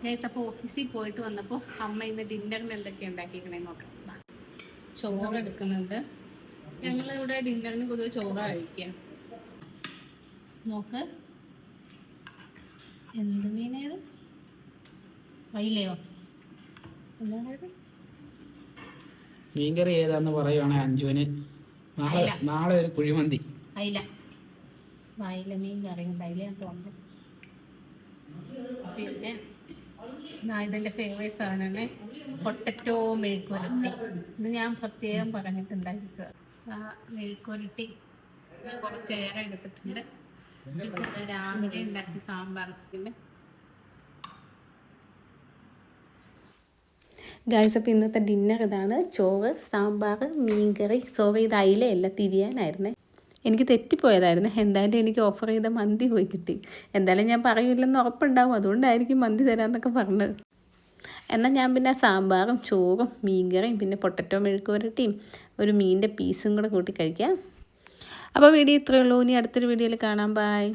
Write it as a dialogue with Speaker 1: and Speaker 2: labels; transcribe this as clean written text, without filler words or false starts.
Speaker 1: Guys അപ്പോൾ ഓഫീസിൽ പോയിട്ട് വന്നപ്പോൾ അമ്മ ഇന്ന് ഡിന്നറിന് എന്തൊക്കെയാണ് ഉണ്ടാക്കിയിരിക്കണേന്ന് നോക്കാം. ചോറ് എടുക്കുന്നുണ്ട്. ഞങ്ങളിവിടെ ഡിന്നറിന് പൊതുവെ ചോറ് കഴിക്കുക. നോക്ക്, എന്ത് മീനേത്? അയിലയോ? എന്താണത്?
Speaker 2: മീൻകറി ഏതാന്ന് പറയുവാണെങ്കിൽ അഞ്ജുവിന് നാളെ ഒരു കുഴിമന്തി.
Speaker 1: അയില മീൻ കറി ഉണ്ട്. അയില തോന്നുന്നു. പിന്നെ ഇതിൻ്റെ ഫേവറേറ്റ് സാധനമാണ് പൊട്ടറ്റോ മെഴുക്കുരട്ടി. ഇത് ഞാൻ പ്രത്യേകം പറഞ്ഞിട്ടുണ്ടാക്കിയത്. ആ മെഴുക്കുരട്ടി കുറച്ചേറെ എടുത്തിട്ടുണ്ട്. രാവിലെ ഉണ്ടാക്കിയ സാമ്പാർ. പിന്നെ ഗായ്സ്, അപ്പോൾ ഇന്നത്തെ ഡിന്നർ ഇതാണ്. ചോറ്, സാമ്പാർ, മീൻകറി. ഇത് അയിലയല്ല, തിരിയാനായിരുന്നേ. എനിക്ക് തെറ്റിപ്പോയതായിരുന്നു. എന്തായാലും എനിക്ക് ഓഫർ ചെയ്ത മന്തി പോയി കിട്ടി. എന്തായാലും ഞാൻ പറയില്ലെന്ന് ഉറപ്പുണ്ടാവും, അതുകൊണ്ടായിരിക്കും മന്തി തരാമെന്നൊക്കെ പറഞ്ഞത്. എന്നാൽ ഞാൻ പിന്നെ സാമ്പാറും ചോറും മീൻകറിയും പിന്നെ പൊട്ടറ്റോ മെഴുക്കുവരട്ടിയും ഒരു മീനിൻ്റെ പീസും കൂടെ കൂട്ടി കഴിക്കാം. അപ്പോൾ വീഡിയോ ഇത്രയേ ഉള്ളൂ. ഇനി അടുത്തൊരു വീഡിയോയിൽ കാണാം. ബൈ.